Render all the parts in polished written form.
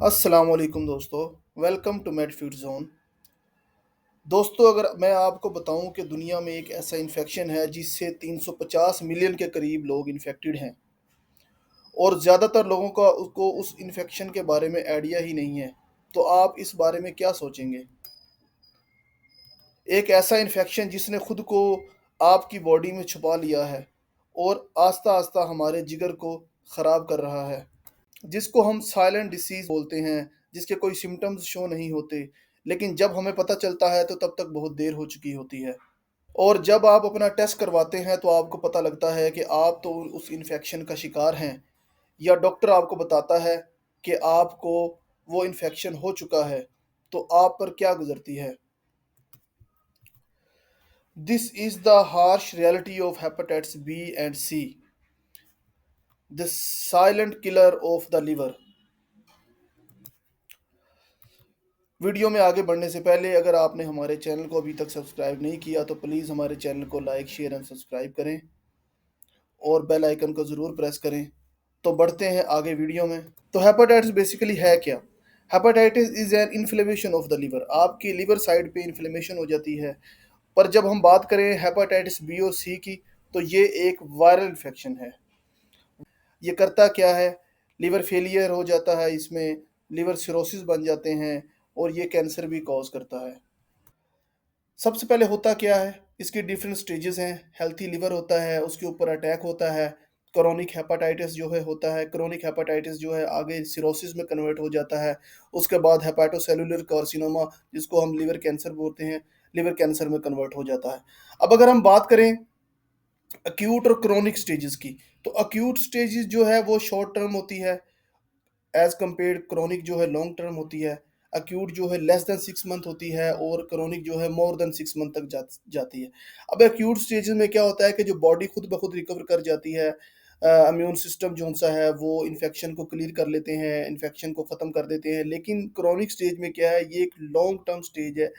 अस्सलाम वालेकुम दोस्तों। Welcome to Med Feed Zone. दोस्तों, अगर मैं आपको बताऊं कि दुनिया में एक ऐसा इन्फेक्शन है जिससे 350 मिलियन के करीब लोग इन्फेक्टेड हैं और ज़्यादातर लोगों का उसको उस इन्फेक्शन के बारे में आइडिया ही नहीं है, तो आप इस बारे में क्या सोचेंगे? एक ऐसा इन्फेक्शन जिसने खुद को आपकी बॉडी में छुपा लिया है और आस्ता आस्ता हमारे जिगर को ख़राब कर रहा है, जिसको हम साइलेंट डिसीज बोलते हैं, जिसके कोई सिम्टम्स शो नहीं होते, लेकिन जब हमें पता चलता है तो तब तक बहुत देर हो चुकी होती है। और जब आप अपना टेस्ट करवाते हैं तो आपको पता लगता है कि आप तो उस इन्फेक्शन का शिकार हैं, या डॉक्टर आपको बताता है कि आपको वो इन्फेक्शन हो चुका है। तो आप पर क्या गुजरती है? This is the harsh reality of hepatitis B and C, the silent killer of the liver. Video में आगे बढ़ने से पहले अगर आपने हमारे चैनल को अभी तक सब्सक्राइब नहीं किया तो प्लीज़ हमारे चैनल को लाइक शेयर एंड सब्सक्राइब करें और बेल आइकन को ज़रूर प्रेस करें। तो बढ़ते हैं आगे वीडियो में। तो हेपेटाइटिस बेसिकली है क्या? Hepatitis is an inflammation of the liver. आपकी लिवर साइड पे इन्फ्लेमेशन हो जाती है। पर जब हम बात करें हेपेटाइटिस बी और सी की, तो ये एक वायरल इन्फेक्शन है। ये करता क्या है? लिवर फेलियर हो जाता है, इसमें लिवर सिरोसिस बन जाते हैं और ये कैंसर भी कॉज करता है। सबसे पहले होता क्या है? इसकी डिफरेंट स्टेजेस हैं। हेल्थी लिवर होता है, उसके ऊपर अटैक होता है। क्रोनिक हेपेटाइटिस जो है होता है, क्रोनिक हेपेटाइटिस जो है आगे सिरोसिस में कन्वर्ट हो जाता है। उसके बाद हेपेटोसेलुलर कार्सिनोमा, जिसको हम लिवर कैंसर बोलते हैं, लिवर कैंसर में कन्वर्ट हो जाता है। अब अगर हम बात करें अक्यूट और क्रोनिक स्टेजेस की, तो अक्यूट स्टेजेस जो है वो शॉर्ट टर्म होती है एज कम्पेयर क्रोनिक जो है लॉन्ग टर्म होती है। अक्यूट जो है लेस देन 6 मंथ होती है और क्रोनिक जो है मोर देन 6 मंथ तक जाती है। अब अक्यूट स्टेजेस में क्या होता है कि जो बॉडी खुद ब खुद रिकवर कर जाती है, इम्यून सिस्टम जो सा है वो इन्फेक्शन को क्लियर कर लेते हैं, इन्फेक्शन को ख़त्म कर देते हैं। लेकिन क्रोनिक स्टेज में क्या है, ये एक लॉन्ग टर्म स्टेज है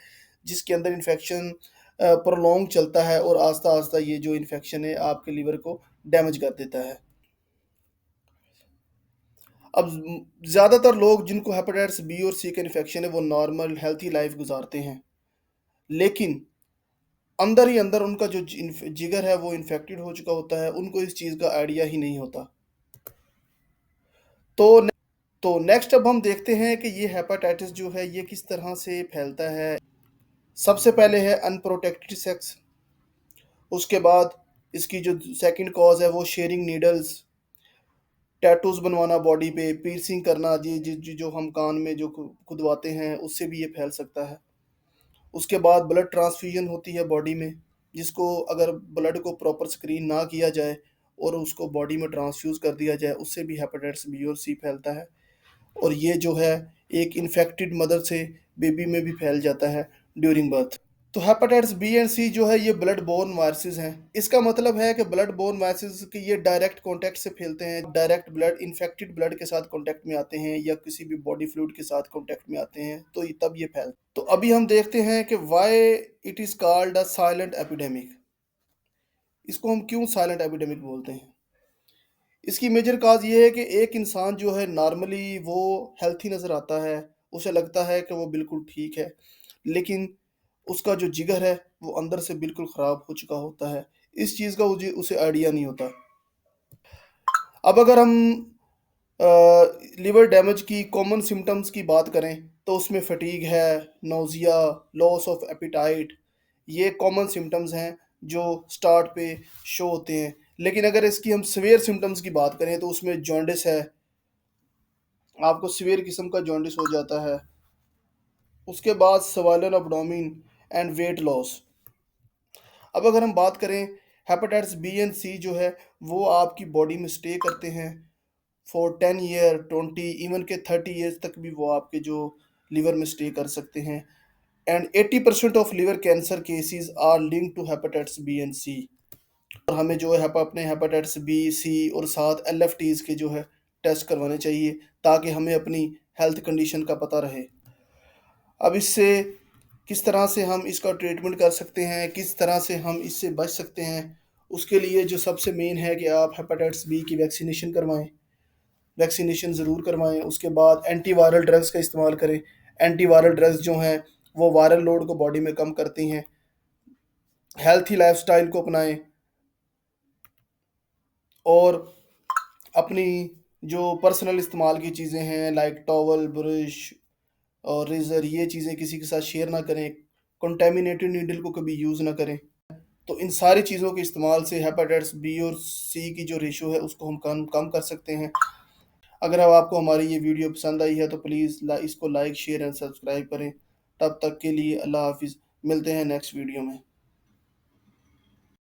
जिसके अंदर इन्फेक्शन प्रोलॉन्ग चलता है और आस्ता आस्ता ये जो इन्फेक्शन है आपके लिवर को डैमेज कर देता है। अब ज़्यादातर लोग जिनको हेपेटाइटिस बी और सी का इन्फेक्शन है वो नॉर्मल हेल्थी लाइफ गुजारते हैं, लेकिन अंदर ही अंदर उनका जो जिगर है वो इन्फेक्टेड हो चुका होता है, उनको इस चीज़ का आइडिया ही नहीं होता। तो तो नेक्स्ट अब हम देखते हैं कि ये हेपेटाइटिस जो है ये किस तरह से फैलता है। सबसे पहले है अनप्रोटेक्टेड सेक्स। उसके बाद इसकी जो सेकंड कॉज है वो शेयरिंग नीडल्स, टैटूज बनवाना बॉडी पे, पीर्सिंग करना, जो हम कान में जो खुदवाते हैं उससे भी ये फैल सकता है। उसके बाद ब्लड ट्रांसफ्यूजन होती है बॉडी में, जिसको अगर ब्लड को प्रॉपर स्क्रीन ना किया जाए और उसको बॉडी में ट्रांसफ्यूज़ कर दिया जाए, उससे भी हेपेटाइटिस बी और सी फैलता है। और ये जो है एक इन्फेक्टेड मदर से बेबी में भी फैल जाता है ड्यूरिंग बर्थ। तो हेपेटाइटिस बी एंड सी जो है ये ब्लड बोर्न वायरसेस हैं। इसका मतलब है कि ब्लड बोर्न वायरसेस के ये डायरेक्ट कांटेक्ट से फैलते हैं, डायरेक्ट ब्लड इन्फेक्टेड ब्लड के साथ कांटेक्ट में आते हैं या किसी भी बॉडी फ्लूइड के साथ कांटेक्ट में आते हैं, तो ये तब ये फैलते हैं। तो अभी हम देखते हैं कि why it is called a silent epidemic. इसको हम क्यों साइलेंट एपिडेमिक बोलते हैं? इसकी मेजर काज ये है कि एक इंसान जो है नॉर्मली वो हेल्थी नज़र आता है, उसे लगता है कि वो बिल्कुल ठीक है, लेकिन उसका जो जिगर है वो अंदर से बिल्कुल ख़राब हो चुका होता है। इस चीज़ का उसे आइडिया नहीं होता। अब अगर हम लिवर डैमेज की कॉमन सिम्टम्स की बात करें तो उसमें फटीग है, नोज़िया, लॉस ऑफ एपिटाइट, ये कॉमन सिम्टम्स हैं जो स्टार्ट पे शो होते हैं। लेकिन अगर इसकी हम सीवियर सिम्टम्स की बात करें तो उसमें जॉन्डिस है, आपको सीवियर किस्म का जॉन्डिस हो जाता है। उसके बाद सवालन अब्डोमिन एंड वेट लॉस। अब अगर हम बात करें हेपेटाइटिस बी एंड सी जो है वो आपकी बॉडी में स्टे करते हैं फॉर 10 ईयर, 20, इवन के 30 ईयर्स तक भी वो आपके जो लिवर में स्टे कर सकते हैं। And 80% of liver cancer cases are link to hepatitis B and C. और हमें जो है अपने हेपेटाइटिस बी, सी और साथ एल एफ टीज़ के जो है टेस्ट करवाने चाहिए ताकि हमें अपनी हेल्थ कंडीशन का पता रहे। अब इससे किस तरह से हम इसका ट्रीटमेंट कर सकते हैं, किस तरह से हम इससे बच सकते हैं, उसके लिए जो सबसे मेन है कि आप हेपेटाइटिस बी की वैक्सीनेशन करवाएं। वैक्सीनेशन ज़रूर करवाएं। उसके बाद एंटीवायरल ड्रग्स का इस्तेमाल करें। एंटीवायरल ड्रग्स जो हैं वो वायरल लोड को बॉडी में कम करती हैं। हेल्थी लाइफस्टाइल को अपनाएं और अपनी जो पर्सनल इस्तेमाल की चीज़ें हैं लाइक टॉवल, ब्रश और रेज़र, ये चीज़ें किसी के साथ शेयर ना करें। कंटेमिनेटेड नीडल को कभी यूज़ ना करें। तो इन सारी चीज़ों के इस्तेमाल से हेपेटाइटिस बी और सी की जो रेशो है उसको हम कम कम कर सकते हैं। अगर अब आपको हमारी ये वीडियो पसंद आई है तो प्लीज़ इसको लाइक, शेयर एंड सब्सक्राइब करें। तब तक के लिए अल्लाह हाफिज़। मिलते हैं नेक्स्ट वीडियो में।